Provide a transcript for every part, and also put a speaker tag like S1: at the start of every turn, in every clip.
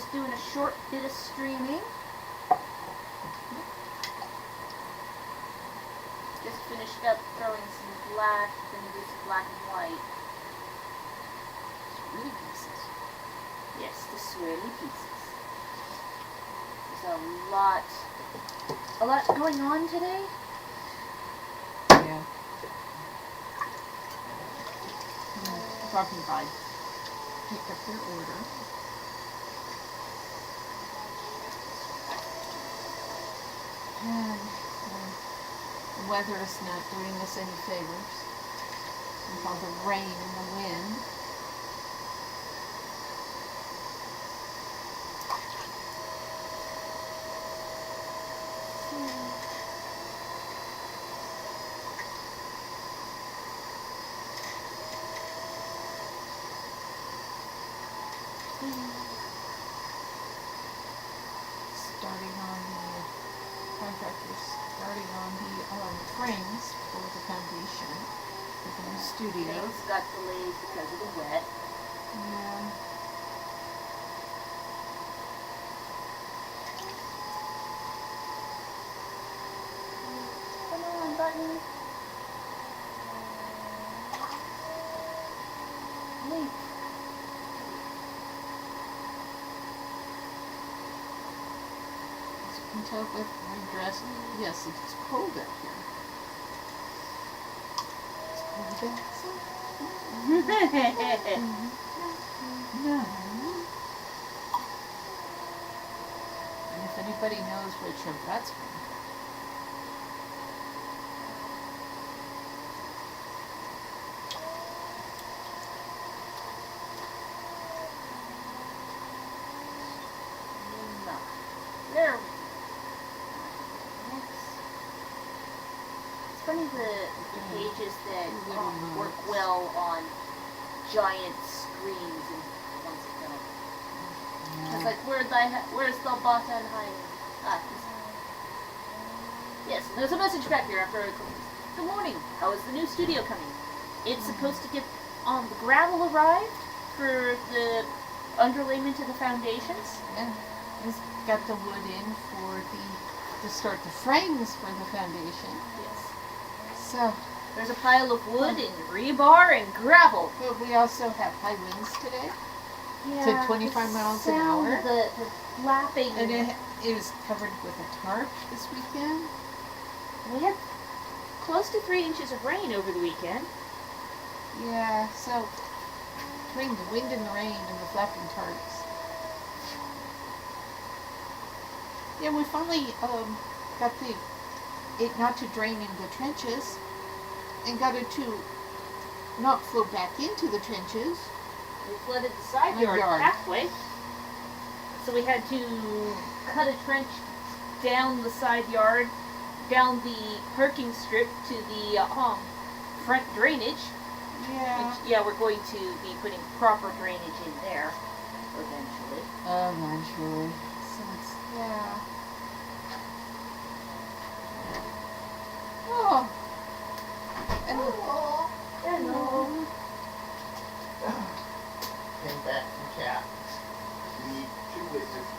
S1: just doing a short bit of streaming. Just finished up throwing some black, gonna do some black and white.
S2: Swirly pieces.
S1: Yes, the swirly pieces. There's a lot going on today.
S2: Yeah. Talking about pick up your order. And the weather is not doing us any favors with all the rain and the wind. Starting on the frames for the foundation for the new studio.
S1: Things got delayed because of the wet.
S2: Yeah.
S1: Come on, button. Wait.
S2: As you can tell with my dress, yes, it's cold up here. It's cold outside. No. And if anybody knows which shirt that's from.
S1: There. It's funny the pages that work well on giant screens and ones that don't. It's like, where's the button hiding? Ah, yes, there's a message back here after. Good morning. How is the new studio coming? It's supposed to get the gravel arrived for the underlayment of the foundations.
S2: Yeah. It's got the wood in to start the frames for the foundation.
S1: Yes.
S2: So
S1: there's a pile of wood and rebar and gravel.
S2: But we also have high winds today.
S1: Yeah,
S2: to 25 miles an hour.
S1: The flapping.
S2: And it was covered with a tarp this weekend.
S1: We had close to 3 inches of rain over the weekend.
S2: Yeah, so between the wind and the rain and the flapping tarps. Yeah, we finally got it not to drain in the trenches and got it to not flow back into the trenches.
S1: We flooded the side yard halfway. So we had to cut a trench down the side yard, down the parking strip to the front drainage.
S2: Yeah.
S1: Which, yeah, we're going to be putting proper drainage in there eventually.
S2: Eventually. So it's, yeah. Oh. And
S1: hello. Hello.
S3: Came back from cat. We need 2 witnesses.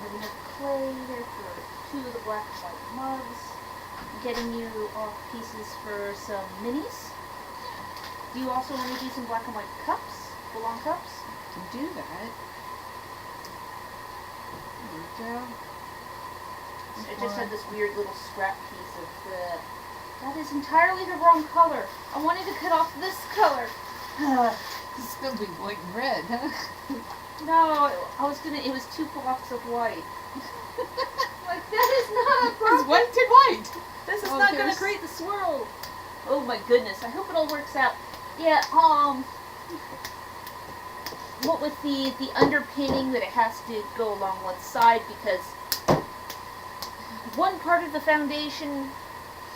S1: We have clay here for 2 of the black and white mugs. I'm getting you off pieces for some minis. Do you also want to do some black and white cups? Full-on cups?
S2: to do that. There we go.
S1: I just had this weird little scrap piece of the... That is entirely the wrong color. I wanted to cut off this color.
S2: It's gonna be white and red, huh?
S1: No, I was gonna... It was 2 blocks of white. Like, that is not a problem.
S2: It's white and white.
S1: This is not gonna create the swirl. Oh my goodness, I hope it all works out. Yeah, what with the underpinning that it has to go along one side, because one part of the foundation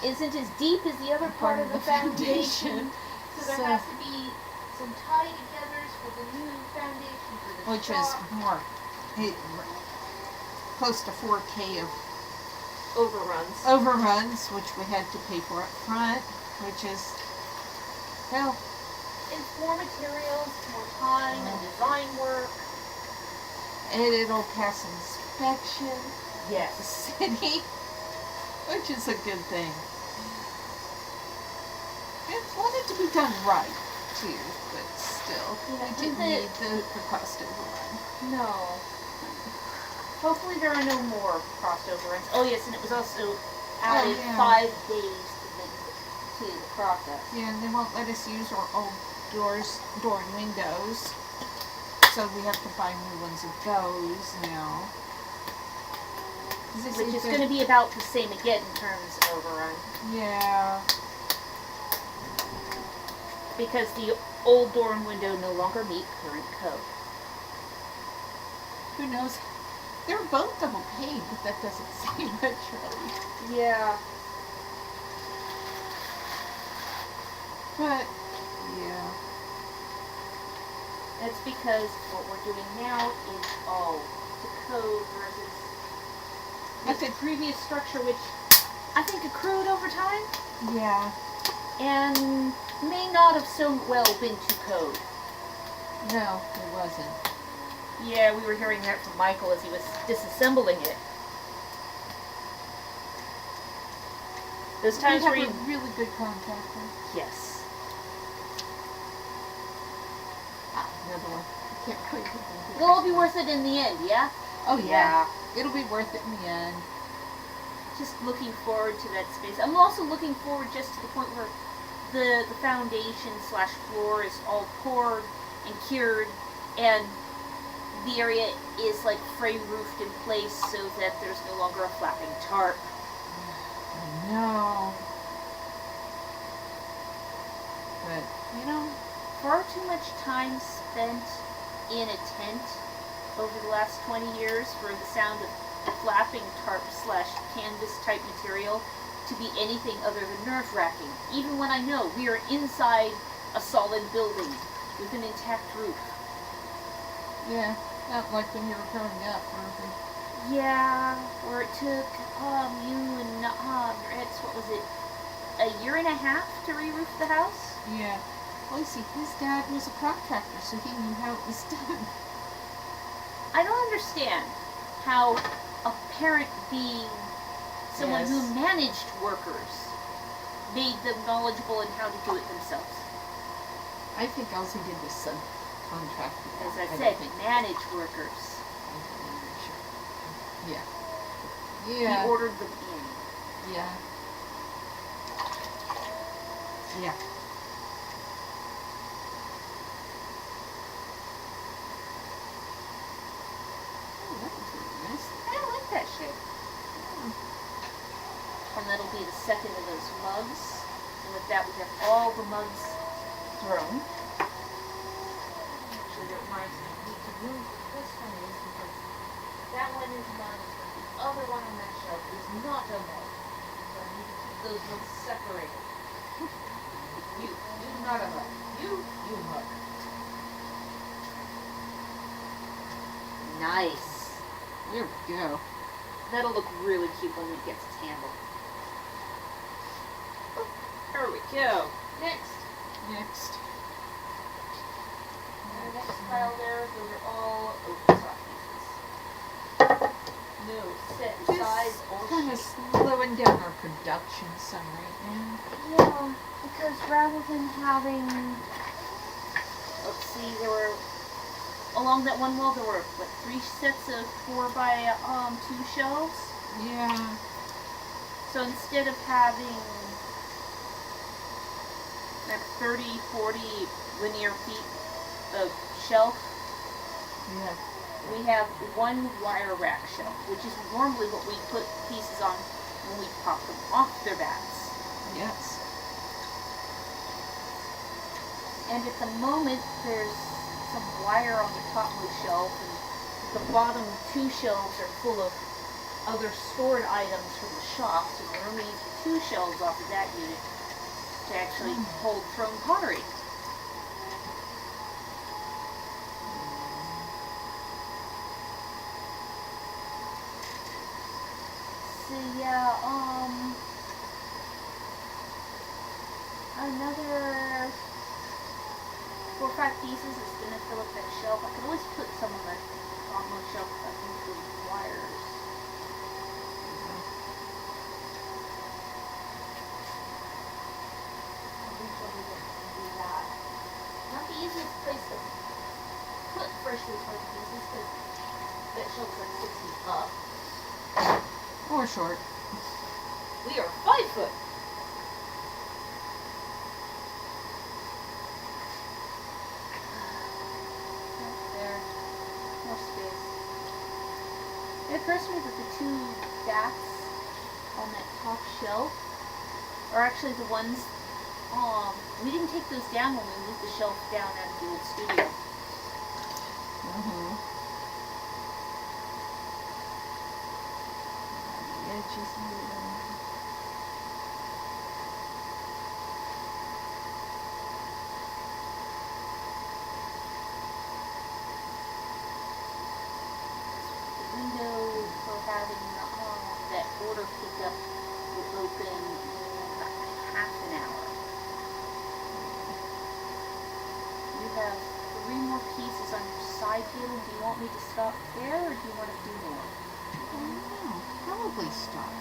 S1: isn't as deep as the other part of the foundation. So there has to be some tie-togethers for the new foundation for the
S2: which
S1: top.
S2: is more close to 4K of overruns, which we had to pay for up front, which is, well,
S1: it's more materials, more time and design work.
S2: And it'll pass inspection.
S1: Yes.
S2: The city, which is a good thing. I wanted to be done right, too, but still, I didn't need the cost overrun.
S1: No. Hopefully there are no more cost overruns. Oh yes, and it was also added 5 days to the process.
S2: Yeah, and they won't let us use our old door and windows. So we have to buy new ones of those now.
S1: Which is going to be about the same again in terms of overrun.
S2: Yeah.
S1: Because the old door and window no longer meet current code.
S2: Who knows? They're both double paid, but that doesn't say much really.
S1: Yeah.
S2: But, yeah.
S1: That's because what we're doing now is all to code versus the previous structure, which I think accrued over time.
S2: Yeah.
S1: And may not have so well been to code.
S2: No, it wasn't.
S1: Yeah, we were hearing that from Michael as he was disassembling it. Those times where
S2: we have a really good contractor.
S1: Yes.
S2: Another one. I can't quite remember.
S1: It'll all be worth it in the end, yeah?
S2: Oh yeah. It'll be worth it in the end.
S1: Just looking forward to that space. I'm also looking forward just to the point where the foundation / floor is all poured and cured, and the area is like frame roofed in place so that there's no longer a flapping tarp.
S2: I know. But, you know,
S1: far too much time spent in a tent over the last 20 years for the sound of flapping tarp / canvas type material to be anything other than nerve-wracking, even when I know we are inside a solid building with an intact roof.
S2: Yeah, not like when you were growing up, Ruby.
S1: Yeah, where it took you and your ex, what was it, a year and a half to re-roof the house?
S2: Yeah. Well, you see, his dad was a contractor, so he knew how it was done.
S1: I don't understand how a parent being someone who managed workers made them knowledgeable in how to do it themselves.
S2: I think all he did was subcontract.
S1: As I said, manage workers.
S2: Yeah. Yeah.
S1: He ordered them in.
S2: Yeah. Yeah.
S1: That shape. And that'll be the second of those mugs. And with that, we have all the mugs thrown. Actually, that reminds me, I need to move where this one is because that one is mine. The other one on that shelf is not a mug. So I need to keep those ones separated. You not a mug. You mug. Nice.
S2: There we go.
S1: That'll look really cute when it gets its handle. Oh, there we go. Next. The next pile there, those are all soft pieces. No set size or
S2: Kind of
S1: shape.
S2: slowing down our production some right now.
S1: Yeah, because rather than having, let's see, there were, along that one wall, there were, 3 sets of 4 by 2 shelves?
S2: Yeah.
S1: So instead of having like 30, 40 linear feet of shelf, we have 1 wire rack shelf, which is normally what we put pieces on when we pop them off their backs.
S2: Yes.
S1: And at the moment, there's some wire on the topmost shelf, and the bottom 2 shelves are full of other stored items from the shop, so we're only using 2 shelves off of that unit to actually hold thrown pottery. So yeah, another 4 or 5 pieces is gonna fill up that shelf. I could always put some on the bottom shelf if I think the wires. Not the easiest place to put freshly sorted pieces because that shelf's like 6 feet up.
S2: Or short.
S1: We are 5 foot. There. More space. It occurs to me that the 2 bats on that top shelf are actually the ones, we didn't take those down when we moved the shelf down out of the old studio.
S2: Mm-hmm. The edges of it.
S1: The window for having that order pickup will open in about half an hour. You have 3 more pieces on your side table. Do you want me to stop there, or do you want to do more?
S2: I don't know. Probably stop.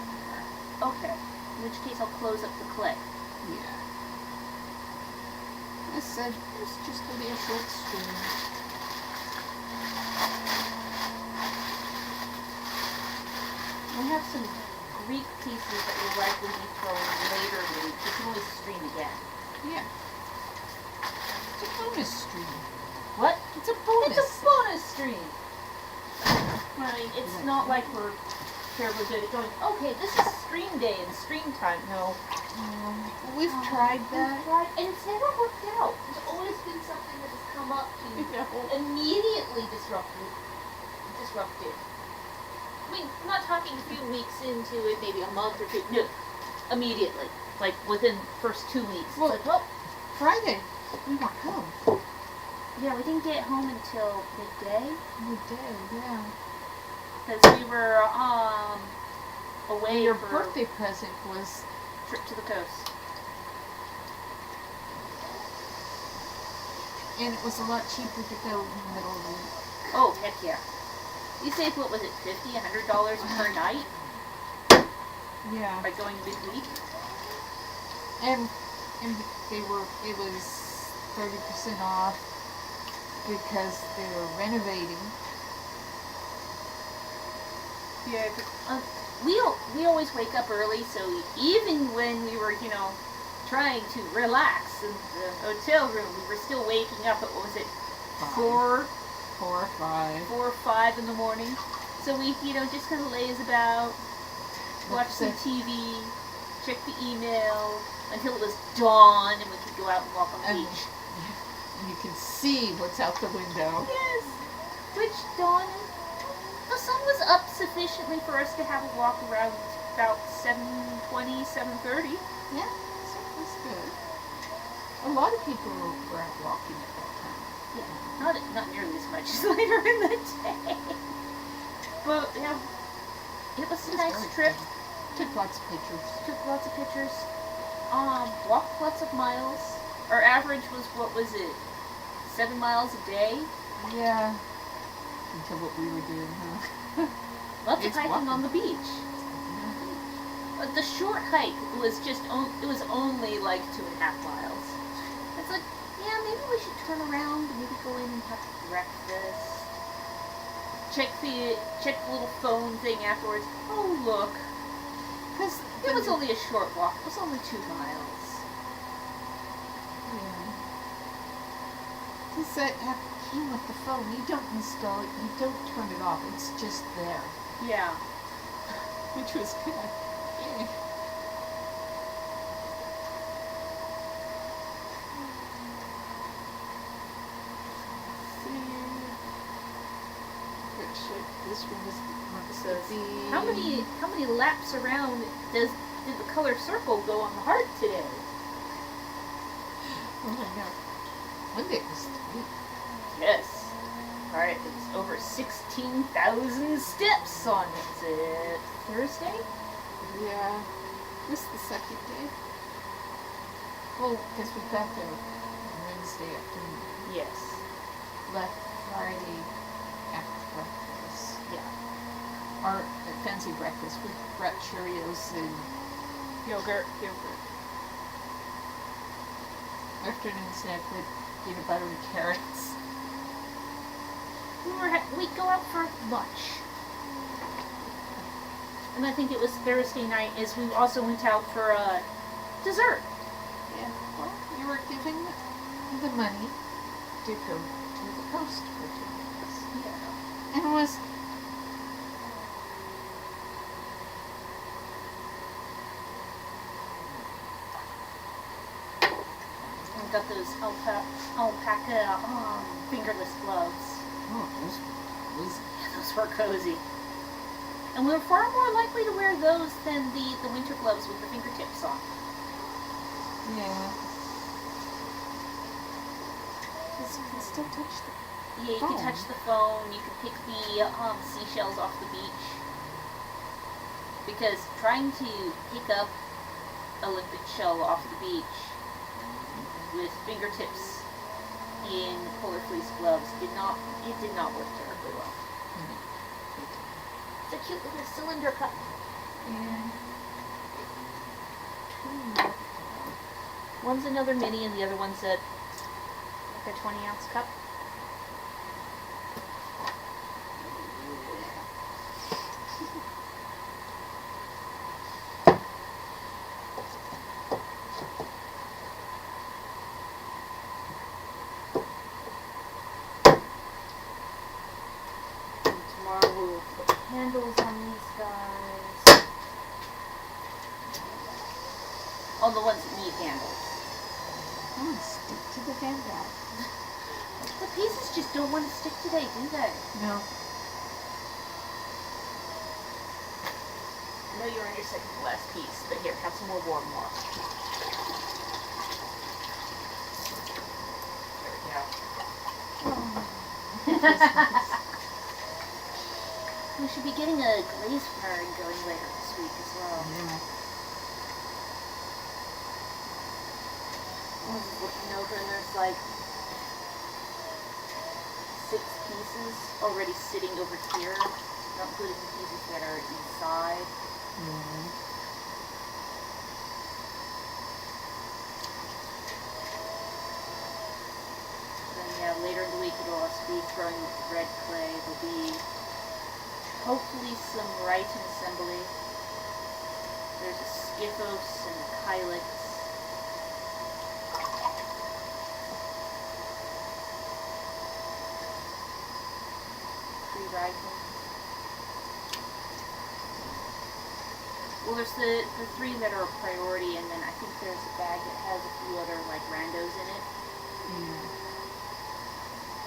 S1: Okay. In which case, I'll close up the clip.
S2: Yeah. I said it's just gonna be a short stream.
S1: We have some Greek pieces that will likely be thrown later in the week. We can always stream again.
S2: Yeah. It's a bonus stream.
S1: What?
S2: It's a bonus.
S1: It's a bonus stream! I mean, it's not like we're terribly good at going, okay, this is stream day and stream time. No.
S2: We've tried that.
S1: We've tried, and it's never worked out. There's always been something that has come up to immediately disrupted. I mean, I'm not talking a few weeks into it, maybe a month or 2. No, immediately. Like, within the first 2 weeks.
S2: Well,
S1: it's like,
S2: Friday, we weren't home.
S1: yeah, we didn't get home until midday.
S2: We did, yeah.
S1: Because we were, away
S2: Your
S1: for
S2: birthday present was
S1: a trip to the coast.
S2: and it was a lot cheaper to go in the middle of the week.
S1: Oh, heck yeah. You saved, what was it, $50, $100 per night
S2: Yeah.
S1: by going midweek?
S2: And it was 30% off because they were renovating.
S1: Yeah, we always wake up early, so even when we were, trying to relax in the hotel room, we were still waking up at, what was it, 4
S2: or 5.
S1: 4 or 5 in the morning. So we, just kind of laze about, watch some TV, check the email, until it was dawn and we could go out and walk on the beach.
S2: And you can see what's out the window.
S1: Yes, which dawn, the sun was up sufficiently for us to have a walk around about 7:20, 7:30.
S2: Yeah, so it was good. A lot of people were out walking at that time.
S1: Yeah, not nearly as much as later in the day. But yeah, it was a nice trip.
S2: Took lots of pictures.
S1: Walked lots of miles. Our average was, what was it, 7 miles a day?
S2: Yeah. Until what we were doing, huh?
S1: Lots of
S2: It's
S1: hiking
S2: walking.
S1: on the beach. But the short hike was it was only like 2.5 miles. It's like, yeah, maybe we should turn around and maybe go in and have breakfast. Check the little phone thing afterwards. Oh, look.
S2: Because
S1: It was only a short walk. It was only 2 miles.
S2: Yeah. Because that app came with the phone. You don't install it. You don't turn it off. It's just there.
S1: Yeah.
S2: Which was good. Yeah. Which this one was
S1: says, how many laps around did the color circle go on the heart today?
S2: Oh my God. One day it was 3.
S1: Yes. Alright, it's over 16,000 steps on, is it Thursday?
S2: Yeah. This is the second day. Well, because we got there Wednesday afternoon.
S1: Yes.
S2: Left Friday after breakfast.
S1: Yeah.
S2: Our fancy breakfast with brought Cheerios and
S1: Yogurt.
S2: afternoon snack with peanut butter and carrots.
S1: We'd go out for lunch. And I think it was Thursday night as we also went out for dessert.
S2: Yeah, well, you were giving the money to go to the coast for 2 days.
S1: Yeah.
S2: And it was
S1: And we got those alpaca fingerless gloves.
S2: those
S1: Yeah, those were cozy. And we were far more likely to wear those than the winter gloves with the fingertips on.
S2: yeah. Because you can still touch them.
S1: Yeah, you can touch the phone, you can pick the seashells off the beach. Because trying to pick up Olympic shell off the beach with fingertips in polar fleece gloves did not work terribly well. It's a cute little cylinder cup.
S2: Yeah.
S1: One's another mini and the other one's like a 20-ounce cup. Tomorrow we'll put handles on these guys. On the ones that need handles.
S2: Oh, stick to the handbag.
S1: The pieces just don't want to stick today, do they?
S2: No.
S1: I know you're on your second to last piece, but here, have some more warm water. There we go. We should be getting a glaze firing going later this week as well.
S2: Yeah.
S1: I was just looking over and there's like 6 pieces already sitting over here, not including the pieces that are inside.
S2: Mm-hmm.
S1: Then yeah, later in the week it'll also be throwing with the red clay. There'll be hopefully some Wrighton assembly. There's a Skiffos and a Kylix. Pre-Wrighton. Well, there's the 3 that are a priority, and then I think there's a bag that has a few other like randos in it.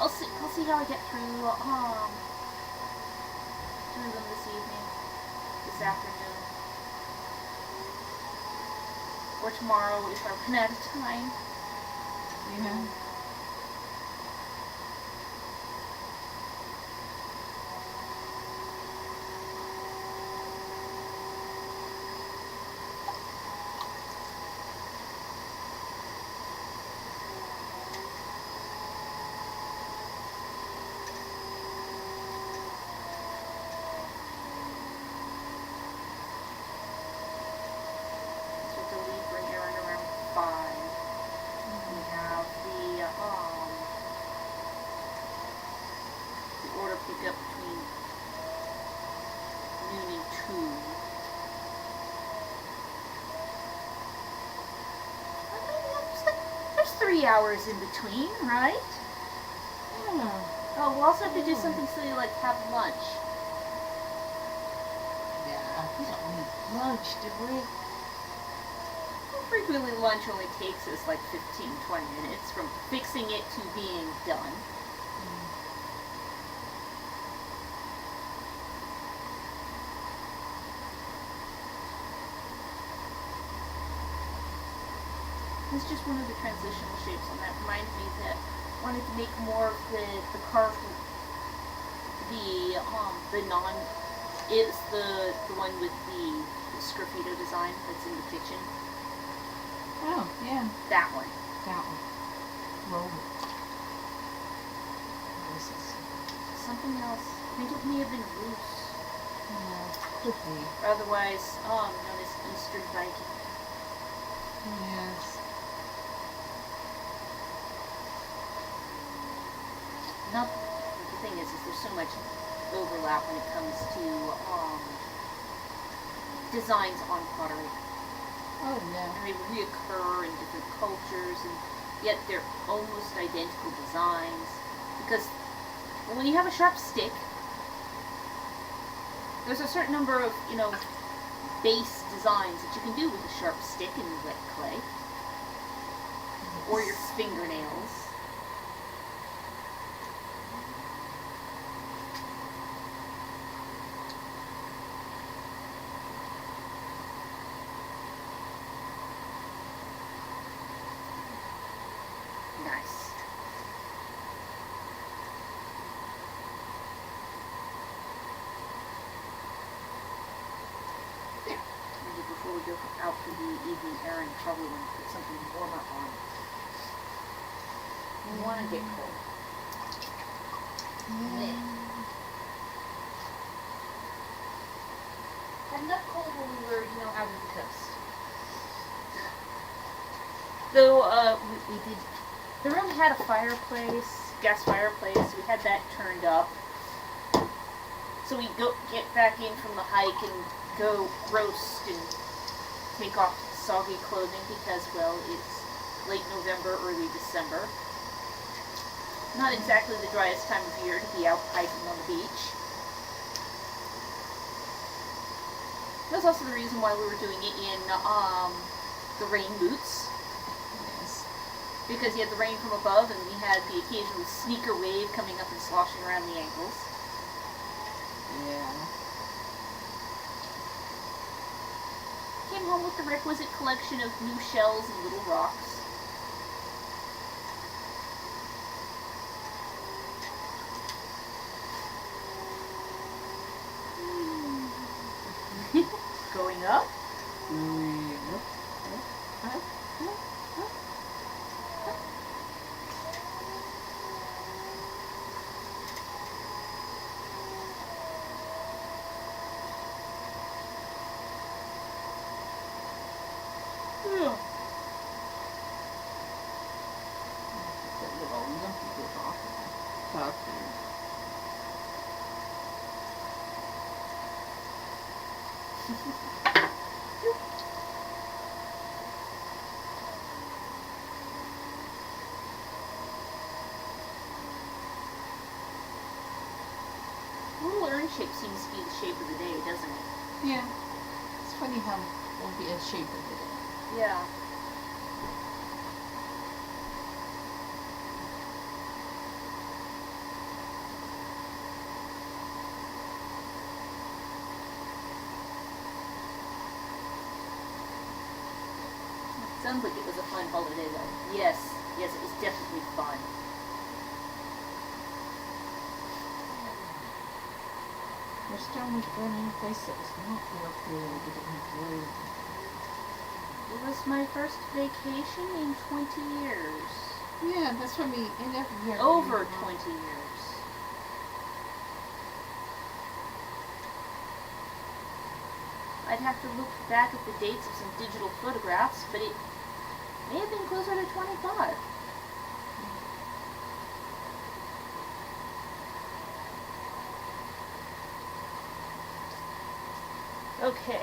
S1: I'll see how I get through them this evening, this afternoon, or tomorrow if I run out of time.
S2: Yeah.
S1: So to leave bring Erin around 5. We have the order pickup between noon and 2. There's 3 hours in between, right?
S2: Yeah.
S1: Oh, we'll also have to do something silly like have lunch.
S2: Yeah. We don't need lunch, did we?
S1: Well, frequently lunch only takes us like 15-20 minutes from fixing it to being done. It's just one of the transitional shapes on that. Reminded me that I wanted to make more of the carved, the non, it's the one with the sgraffito design that's in the kitchen.
S2: Oh, yeah.
S1: That one.
S2: That one. Roll.
S1: Something else. I think it may have been loose.
S2: Could be.
S1: Otherwise, known as Eastern Viking.
S2: Yes.
S1: Not, the thing is there's so much overlap when it comes to designs on pottery.
S2: Oh, yeah.
S1: And they reoccur in different cultures, and yet they're almost identical designs. Because when you have a sharp stick, there's a certain number of, base designs that you can do with a sharp stick in wet clay. Or your fingernails. Nice. Maybe before we go out for the evening errand, probably want to put something warmer on. We want to get cold. Had enough cold when we were, out on the coast. Though, we did. The room had a fireplace, gas fireplace. We had that turned up. So we get back in from the hike and go roast and take off soggy clothing because, well, it's late November, early December. Not exactly the driest time of year to be out hiking on the beach. That's also the reason why we were doing it in the rain boots.
S2: Yes.
S1: Because you had the rain from above and we had the occasional sneaker wave coming up and sloshing around the ankles.
S2: Yeah.
S1: Came home with the requisite collection of new shells and little rocks. Going up? Little urn shape seems to be the shape of the day, doesn't it?
S2: Yeah. It's funny how it will be a shape of it.
S1: Yeah. Sounds like it was a fun holiday, though. Yes, it was definitely fun.
S2: We're still going in a place that was not real cool. We didn't blue.
S1: It was my first vacation in 20 years.
S2: Yeah, that's when we ended up here.
S1: Over 20 years. I'd have to look back at the dates of some digital photographs, but it may have been closer to 25. Okay.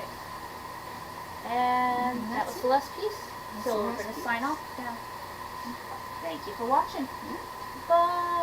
S1: And that was the last piece. So we're going to sign off now. Thank you for watching. Bye.